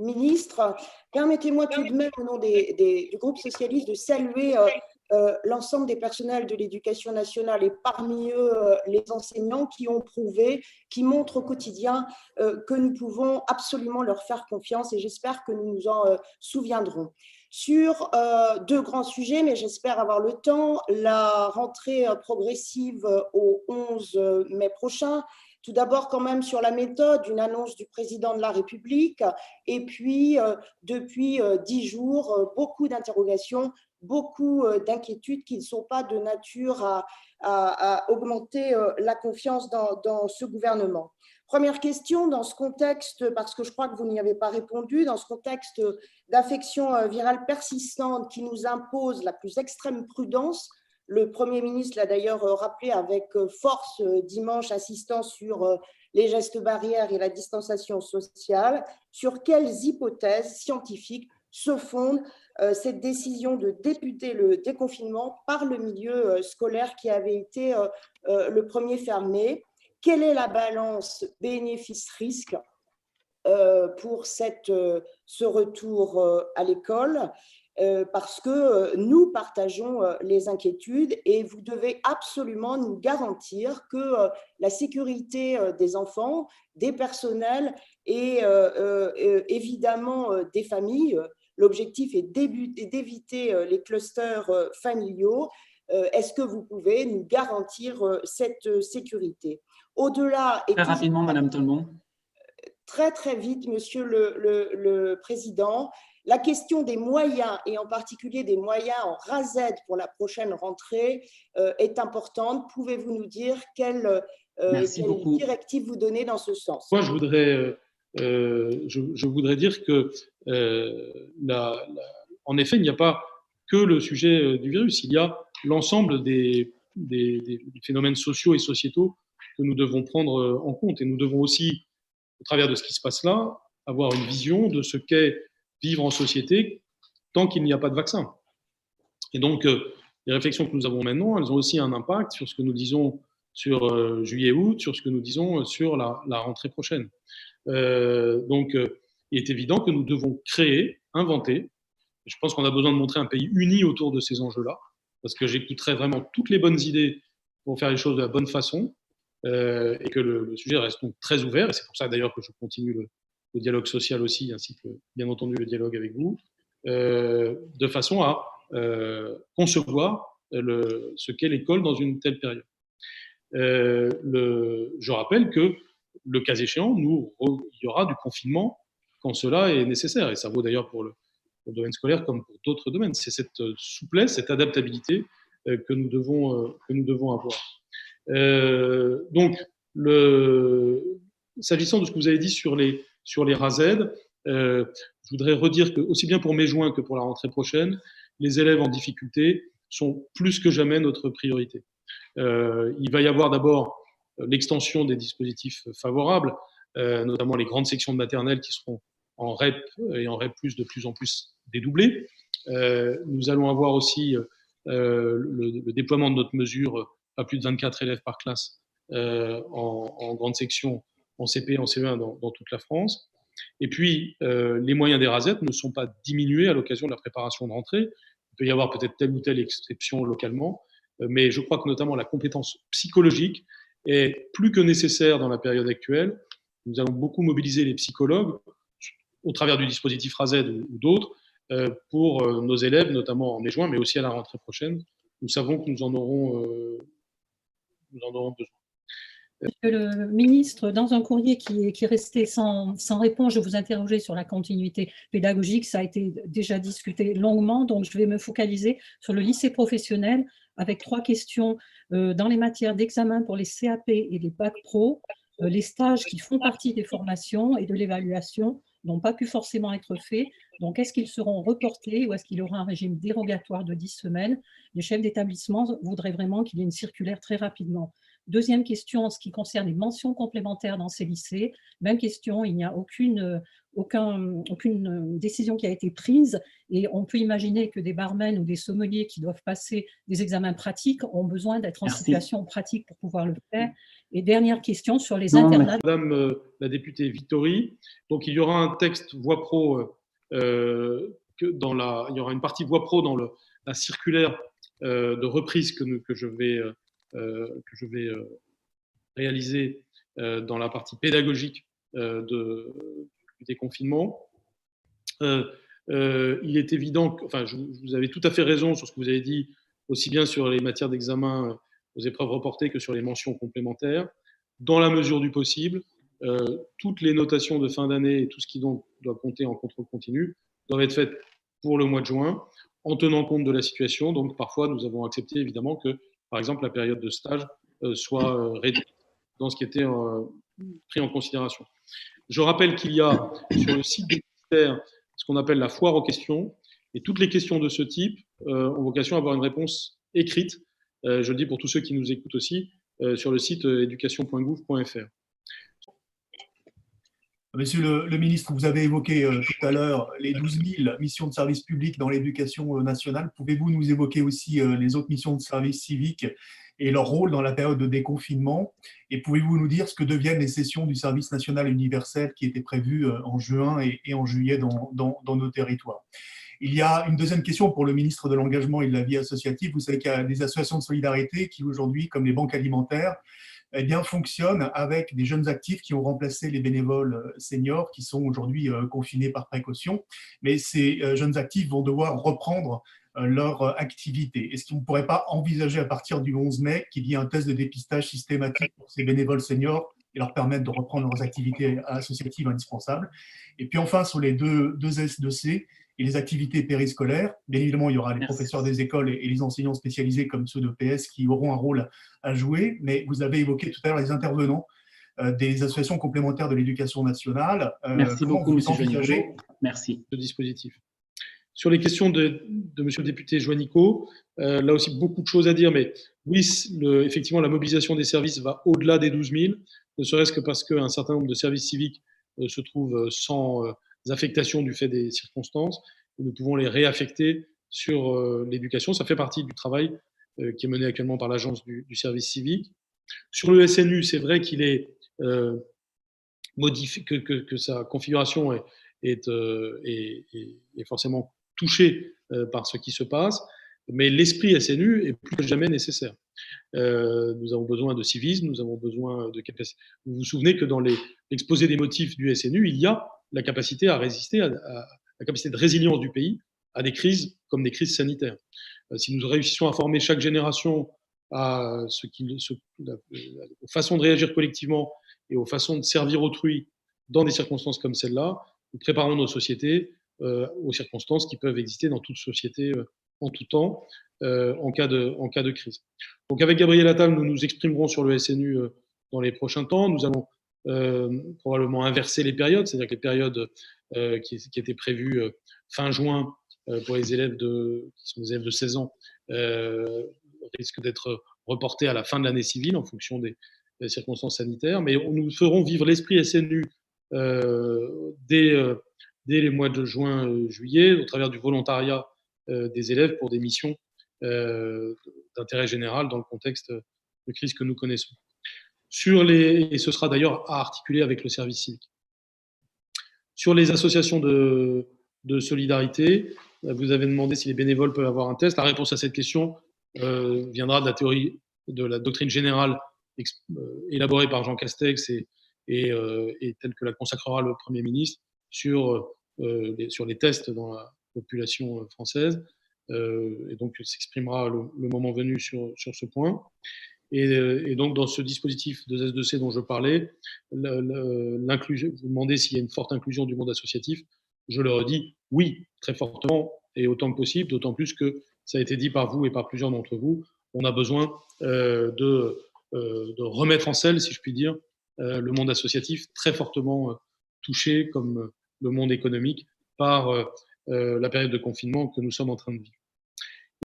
ministre, permettez-moi tout de même, au nom du groupe socialiste, de saluer l'ensemble des personnels de l'éducation nationale et parmi eux les enseignants qui ont prouvé, qui montrent au quotidien que nous pouvons absolument leur faire confiance et j'espère que nous nous en souviendrons. Sur deux grands sujets, mais j'espère avoir le temps, la rentrée progressive au 11 mai prochain. Tout d'abord, quand même, sur la méthode, une annonce du président de la République. Et puis, depuis 10 jours, beaucoup d'interrogations, beaucoup d'inquiétudes qui ne sont pas de nature à augmenter la confiance dans ce gouvernement. Première question, dans ce contexte, parce que je crois que vous n'y avez pas répondu, dans ce contexte d'affection virale persistante qui nous impose la plus extrême prudence, le Premier ministre l'a d'ailleurs rappelé avec force dimanche, insistant sur les gestes barrières et la distanciation sociale. Sur quelles hypothèses scientifiques se fonde cette décision de débuter le déconfinement par le milieu scolaire qui avait été le premier fermé? Quelle est la balance bénéfice-risque pour ce retour à l'école? Parce que nous partageons les inquiétudes et vous devez absolument nous garantir que la sécurité des enfants, des personnels et évidemment des familles, l'objectif est d'éviter les clusters familiaux. Est-ce que vous pouvez nous garantir cette sécurité? Au-delà… Très rapidement, Madame Talmont. Très, très vite, Monsieur le Président. La question des moyens, et en particulier des moyens en RASED pour la prochaine rentrée, est importante. Pouvez-vous nous dire quelle directive vous donnez dans ce sens? Moi, je voudrais dire que, en effet, il n'y a pas que le sujet du virus, il y a l'ensemble des phénomènes sociaux et sociétaux que nous devons prendre en compte. Et nous devons aussi, au travers de ce qui se passe là, avoir une vision de ce qu'est vivre en société tant qu'il n'y a pas de vaccin. Et donc, les réflexions que nous avons maintenant, elles ont aussi un impact sur ce que nous disons sur juillet-août, sur ce que nous disons sur la rentrée prochaine. Donc, il est évident que nous devons créer, inventer. Je pense qu'on a besoin de montrer un pays uni autour de ces enjeux-là, parce que j'écouterai vraiment toutes les bonnes idées pour faire les choses de la bonne façon, et que le sujet reste donc très ouvert. Et c'est pour ça d'ailleurs que je continue le dialogue social aussi, ainsi que bien entendu le dialogue avec vous, de façon à concevoir ce qu'est l'école dans une telle période. Je rappelle que, le cas échéant, il y aura du confinement quand cela est nécessaire. Et ça vaut d'ailleurs pour le domaine scolaire comme pour d'autres domaines. C'est cette souplesse, cette adaptabilité que nous devons avoir. Donc, s'agissant de ce que vous avez dit sur les RASED, je voudrais redire que, aussi bien pour mai-juin que pour la rentrée prochaine, les élèves en difficulté sont plus que jamais notre priorité. Il va y avoir d'abord l'extension des dispositifs favorables, notamment les grandes sections de maternelle qui seront en REP et en REP+, de plus en plus dédoublées. Nous allons avoir aussi le déploiement de notre mesure, pas plus de 24 élèves par classe en grande section, en CP, en CE1 dans toute la France. Et puis, les moyens des RASET ne sont pas diminués à l'occasion de la préparation de rentrée. Il peut y avoir peut-être telle ou telle exception localement, mais je crois que notamment la compétence psychologique est plus que nécessaire dans la période actuelle. Nous allons beaucoup mobiliser les psychologues au travers du dispositif RASED ou d'autres pour nos élèves, notamment en mai-juin, mais aussi à la rentrée prochaine. Nous savons que nous en aurons besoin. Monsieur le ministre, dans un courrier qui est resté sans réponse, je vous interrogeais sur la continuité pédagogique. Ça a été déjà discuté longuement, donc je vais me focaliser sur le lycée professionnel avec 3 questions. Dans les matières d'examen pour les CAP et les bacs pro, les stages qui font partie des formations et de l'évaluation n'ont pas pu forcément être faits. Donc, est-ce qu'ils seront reportés ou est-ce qu'il y aura un régime dérogatoire de 10 semaines? Les chefs d'établissement voudraient vraiment qu'il y ait une circulaire très rapidement. Deuxième question, en ce qui concerne les mentions complémentaires dans ces lycées, même question, il n'y a aucune décision qui a été prise et on peut imaginer que des barmen ou des sommeliers qui doivent passer des examens pratiques ont besoin d'être en situation pratique pour pouvoir le faire. Et dernière question sur les internats. Madame la députée Vittori, donc il y aura un texte voix pro, il y aura une partie voix pro dans la circulaire de reprise que je vais réaliser dans la partie pédagogique du déconfinement. Il est évident, vous avez tout à fait raison sur ce que vous avez dit, aussi bien sur les matières d'examen aux épreuves reportées que sur les mentions complémentaires. Dans la mesure du possible, toutes les notations de fin d'année et tout ce qui doit compter en contrôle continu doivent être faites pour le mois de juin, en tenant compte de la situation. Donc parfois, nous avons accepté évidemment que, par exemple, la période de stage soit réduite dans ce qui était pris en considération. Je rappelle qu'il y a sur le site des ministères ce qu'on appelle la foire aux questions, et toutes les questions de ce type ont vocation à avoir une réponse écrite. Je le dis pour tous ceux qui nous écoutent aussi, sur le site education.gouv.fr. Monsieur le ministre, vous avez évoqué tout à l'heure les 12 000 missions de service public dans l'éducation nationale. Pouvez-vous nous évoquer aussi les autres missions de service civique et leur rôle dans la période de déconfinement? Et pouvez-vous nous dire ce que deviennent les sessions du service national universel qui étaient prévues en juin et en juillet dans nos territoires? Il y a une deuxième question pour le ministre de l'Engagement et de la Vie associative. Vous savez qu'il y a des associations de solidarité qui aujourd'hui, comme les banques alimentaires, eh bien, fonctionnent avec des jeunes actifs qui ont remplacé les bénévoles seniors qui sont aujourd'hui confinés par précaution. Mais ces jeunes actifs vont devoir reprendre leur activité. Est-ce qu'on ne pourrait pas envisager à partir du 11 mai qu'il y ait un test de dépistage systématique pour ces bénévoles seniors et leur permettre de reprendre leurs activités associatives indispensables? Et puis enfin, sur les deux S2C, et les activités périscolaires. Bien évidemment, il y aura les professeurs des écoles et les enseignants spécialisés comme ceux de PS qui auront un rôle à jouer, mais vous avez évoqué tout à l'heure les intervenants des associations complémentaires de l'éducation nationale. Merci beaucoup, M. Juanico. Merci. Ce dispositif. Sur les questions de M. le député Juanico, là aussi beaucoup de choses à dire, mais oui, effectivement, la mobilisation des services va au-delà des 12 000, ne serait-ce que parce qu'un certain nombre de services civiques se trouvent sans affectation du fait des circonstances. Nous pouvons les réaffecter sur l'éducation. Ça fait partie du travail qui est mené actuellement par l'agence du service civique. Sur le SNU, c'est vrai qu'il est modifié, que sa configuration est forcément touchée par ce qui se passe, mais l'esprit SNU est plus que jamais nécessaire. Nous avons besoin de civisme, nous avons besoin de capacité. Vous vous souvenez que dans l'exposé des motifs du SNU, il y a la capacité à résister, la capacité de résilience du pays à des crises comme des crises sanitaires. Si nous réussissons à former chaque génération à aux façons de réagir collectivement et aux façons de servir autrui dans des circonstances comme celle-là, nous préparons nos sociétés aux circonstances qui peuvent exister dans toute société en tout temps, en cas de crise. Donc avec Gabriel Attal, nous nous exprimerons sur le SNU dans les prochains temps. Nous allons probablement inverser les périodes, c'est-à-dire que les périodes qui étaient prévues fin juin pour les élèves qui sont des élèves de 16 ans risquent d'être reportées à la fin de l'année civile en fonction des circonstances sanitaires. Mais nous ferons vivre l'esprit SNU dès les mois de juin, juillet, au travers du volontariat des élèves pour des missions d'intérêt général dans le contexte de crise que nous connaissons. Et ce sera d'ailleurs à articuler avec le service civique. Sur les associations de solidarité, vous avez demandé si les bénévoles peuvent avoir un test. La réponse à cette question viendra de la théorie, de la doctrine générale élaborée par Jean Castex et telle que la consacrera le Premier ministre sur les tests dans la population française. Et donc, il s'exprimera le moment venu sur ce point. Et donc, dans ce dispositif de S2C dont je parlais, l'inclusion, vous demandez s'il y a une forte inclusion du monde associatif. Je le redis, oui, très fortement et autant que possible, d'autant plus que ça a été dit par vous et par plusieurs d'entre vous, on a besoin de remettre en selle, si je puis dire, le monde associatif très fortement touché, comme le monde économique, par la période de confinement que nous sommes en train de vivre.